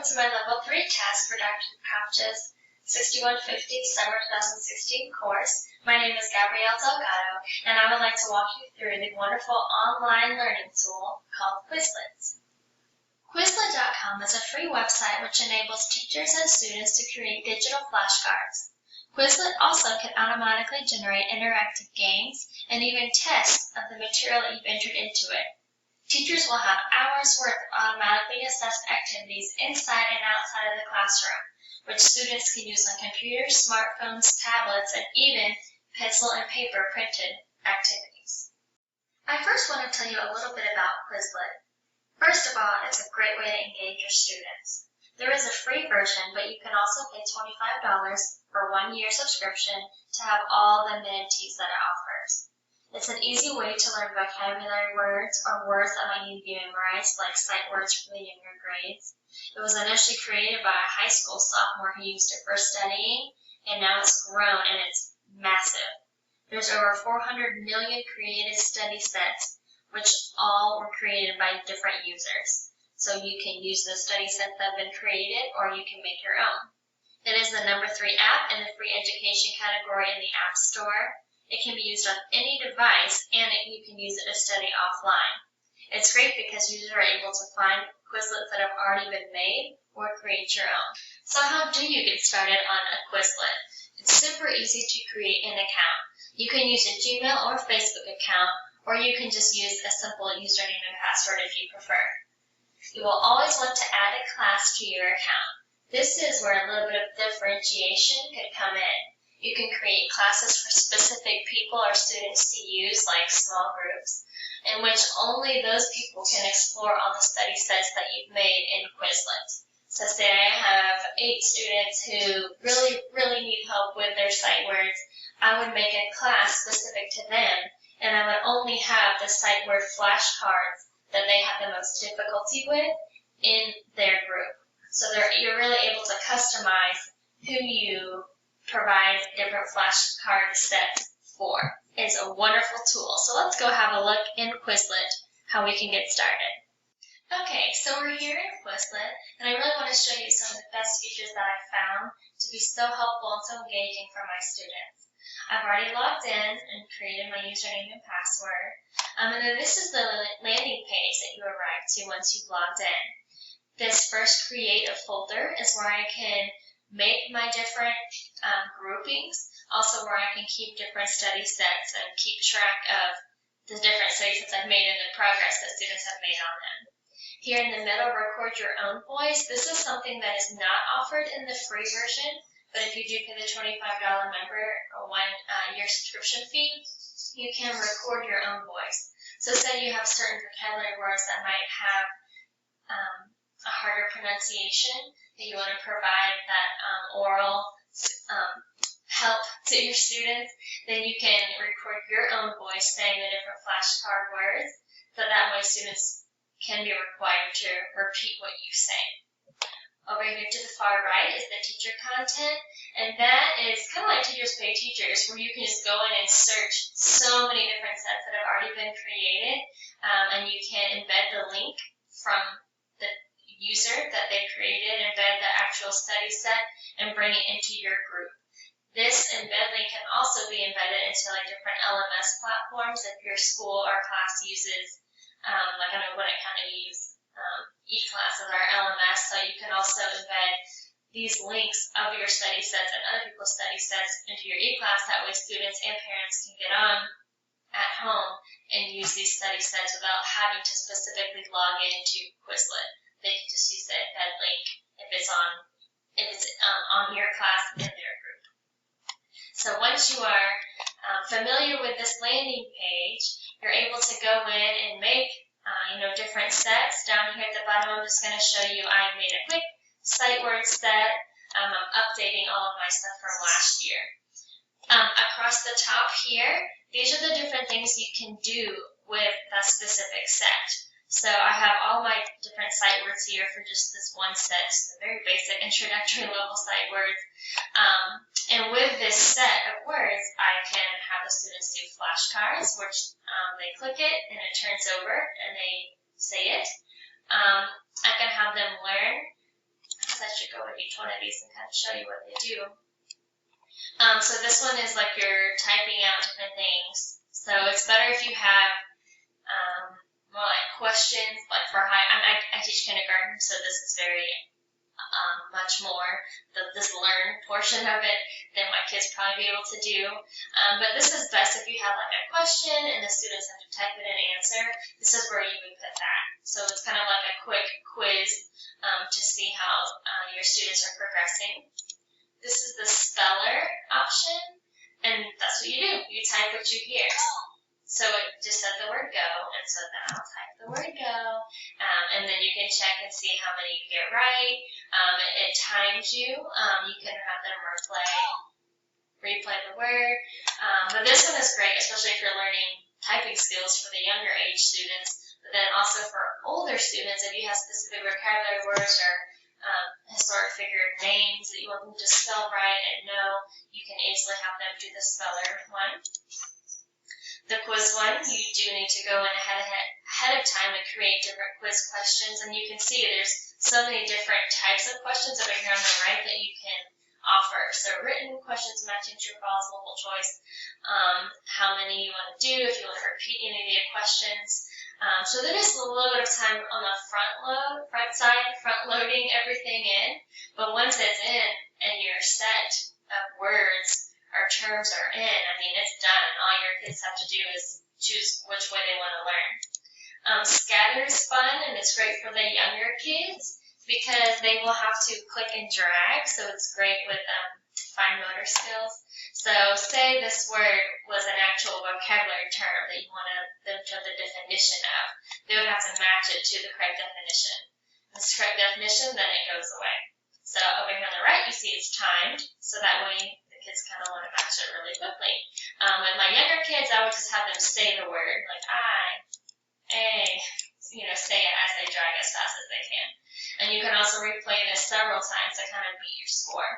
to my Level 3 test for Dr. Crouch's 6150 Summer 2016 course. My name is Gabrielle Delgado, and I would like to walk you through the wonderful online learning tool called Quizlet. Quizlet.com is a free website which enables teachers and students to create digital flashcards. Quizlet also can automatically generate interactive games and even tests of the material that you've entered into it. Teachers will have hours worth of automatically assessed activities inside and outside of the classroom, which students can use on computers, smartphones, tablets, and even pencil and paper printed activities. I first want to tell you a little bit about Quizlet. First of all, it's a great way to engage your students. There is a free version, but you can also pay $25 for 1 year subscription to have all the amenities that it offers. It's an easy way to learn vocabulary words or words that might need to be memorized, like sight words for the younger grades. It was initially created by a high school sophomore who used it for studying, and now it's grown and it's massive. There's over 400 million created study sets, which all were created by different users. So you can use the study sets that have been created, or you can make your own. It is the #3 app in the free education category in the App Store. It can be used on any device, and you can use it to study offline. It's great because users are able to find Quizlets that have already been made or create your own. So how do you get started on a Quizlet? It's super easy to create an account. You can use a Gmail or Facebook account, or you can just use a simple username and password if you prefer. You will always want to add a class to your account. This is where a little bit of differentiation could come in. You can create classes for specific people or students to use, like small groups, in which only those people can explore all the study sets that you've made in Quizlet. So say I have 8 students who really need help with their sight words. I would make a class specific to them, and I would only have the sight word flashcards that they have the most difficulty with in their group. So you're really able to customize who you provide different flashcard sets for. It's a wonderful tool. So let's go have a look in Quizlet how we can get started. Okay, so we're here in Quizlet, and I really want to show you some of the best features that I found to be so helpful and so engaging for my students. I've already logged in and created my username and password. And then this is the landing page that you arrive to once you've logged in. This first create a folder is where I can make my different groupings, also where I can keep different study sets and keep track of the different study sets I've made and the progress that students have made on them. Here in the middle, record your own voice. This is something that is not offered in the free version, but if you do pay the $25 member or 1 year subscription fee, you can record your own voice. So say you have certain vocabulary words that might have a harder pronunciation, that you want to provide that oral help to your students, then you can record your own voice saying the different flashcard words, so that way students can be required to repeat what you say. Over here to the far right is the teacher content, and that is kind of like Teachers Pay Teachers, where you can just go in and search so many different sets that have already been created, and you can embed the link from the user that they created, embed the actual study set, and bring it into your group. This embed link can also be embedded into like different LMS platforms if your school or class uses, like I know what I kind of use eClass as our LMS, so you can also embed these links of your study sets and other people's study sets into your eClass. That way students and parents can get on at home and use these study sets without having to specifically log into Quizlet. They can just use the embed link if it's on your class in their group. So once you are familiar with this landing page, you're able to go in and make different sets. Down here at the bottom, I'm just going to show you I made a quick sight word set. I'm updating all of my stuff from last year. Across the top here, these are the different things you can do with that specific set. So I have all my different sight words here for just this one set, so the very basic introductory level sight words. And with this set of words, I can have the students do flashcards, which they click it and it turns over and they say it. I can have them learn classes, I should go with each one of these and kind of show you what they do. So this one is like you're typing out different things. So it's better if you have more like questions, like for I teach kindergarten, so this is very much more this learn portion of it than my kids probably be able to do. But this is best if you have like a question and the students have to type in an answer. This is where you would put that. So it's kind of like a quick quiz to see how your students are progressing. This is the speller option, and that's what you do. You type what you hear. So it just said the word go, and so then I'll type the word go, and then you can check and see how many you get right. It times you. You can have them replay the word. But this one is great, especially if you're learning typing skills for the younger age students, but then also for older students, if you have specific vocabulary words or historic figure names that you want them to spell right and know, you can easily have them do the speller one. The quiz one, you do need to go in ahead of time and create different quiz questions, and you can see there's so many different types of questions over here on the right that you can offer. So written questions matching true, false, multiple choice, how many you want to do, if you want to repeat any of the questions. So there is a little bit of time on the front loading everything in, but once it's in and your set of words or terms are in, I mean, it's done. All your kids have to do is choose which way they want to learn. Scatter is fun, and it's great for the younger kids because they will have to click and drag, so it's great with fine motor skills. So say this word was an actual vocabulary term that you want them to know the definition of. They would have to match it to the correct definition. If it's the correct definition, then it goes away. So over here on the right, you see it's timed, so that way the kids kind of want to match it really quickly. With my younger kids, I would just have them say the word, like say it as they drag as fast as they can. And you can also replay this several times to kind of beat your score.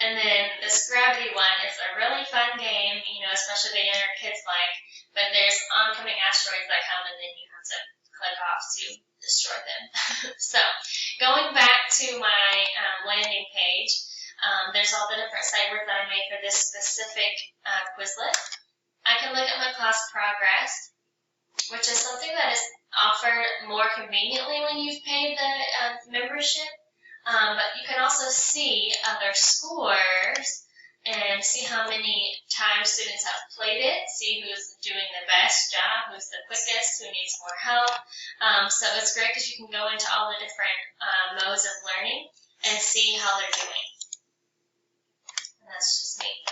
And then this gravity one is a really fun game, especially the younger kids like, but there's oncoming asteroids that come and then you have to click off to destroy them. So going back to my landing page, there's all the different sight words that I made for this specific Quizlet. I can look at my class progress, which is something that is offered more conveniently when you've paid the membership. But you can also see other scores and see how many times students have played it, see who's doing the best job, who's the quickest, who needs more help. So it's great because you can go into all the different modes of learning and see how they're doing. And that's just neat.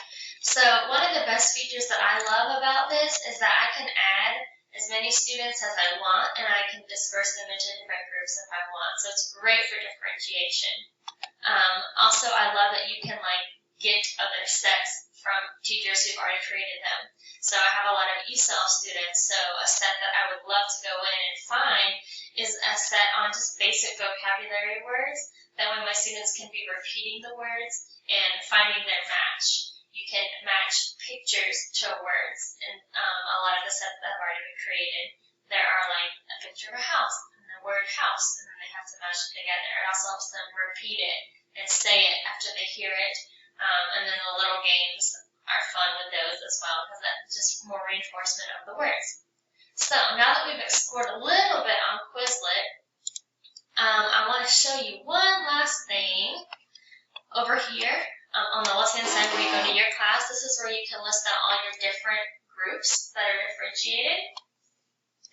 So one of the best features that I love about this is that I can add as many students as I want, and I can disperse them into different groups if I want. So it's great for differentiation. Also, I love that you can get other sets from teachers who've already created them. So I have a lot of ESOL students, so a set that I would love to go in and find is a set on just basic vocabulary words. That way my students can be repeating the words and finding their match. You can match pictures to words, and a lot of the sets that have already been created, there are a picture of a house and the word house, and then they have to match it together. It also helps them repeat it and say it after they hear it, and then the little games are fun with those as well because that's just more reinforcement of the words. So now that we've explored a little bit on Quizlet, I want to show you one last thing over here. On the left-hand side where you go to your class, this is where you can list out all your different groups that are differentiated.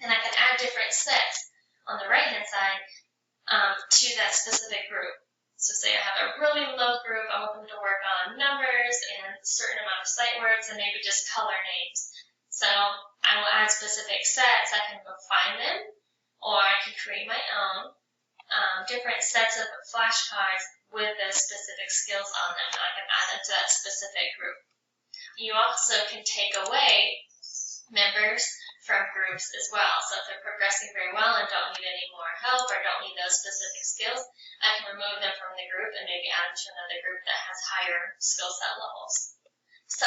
And I can add different sets on the right-hand side to that specific group. So say I have a really low group, I want them to work on numbers and a certain amount of sight words and maybe just color names. So I will add specific sets. I can go find them, or I can create my own different sets of flashcards with those specific skills on them. I can add them to that specific group. You also can take away members from groups as well. So if they're progressing very well and don't need any more help or don't need those specific skills, I can remove them from the group and maybe add them to another group that has higher skill set levels. So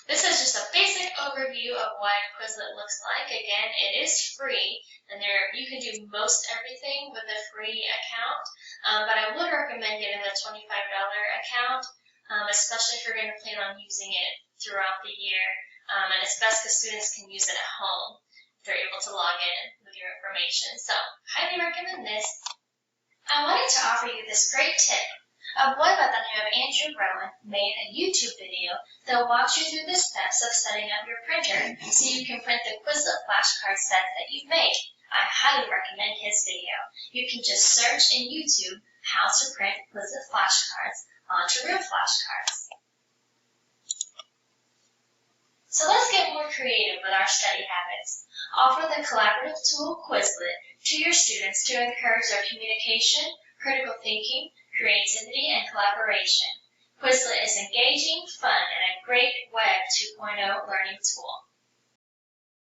This is just a basic overview of what Quizlet looks like. Again, it is free, and you can do most everything with a free account, but I would recommend getting the $25 account, especially if you're going to plan on using it throughout the year, and it's best because students can use it at home if they're able to log in with your information. So, highly recommend this. I wanted to offer you this great tip. A boy by the name of Andrew Rowan made a YouTube video that walks you through the steps of setting up your printer so you can print the Quizlet flashcard set that you've made. I highly recommend his video. You can just search in YouTube how to print Quizlet flashcards onto real flashcards. So let's get more creative with our study habits. Offer the collaborative tool Quizlet to your students to encourage their communication, critical thinking, creativity, and collaboration. Quizlet is engaging, fun, and a great Web 2.0 learning tool.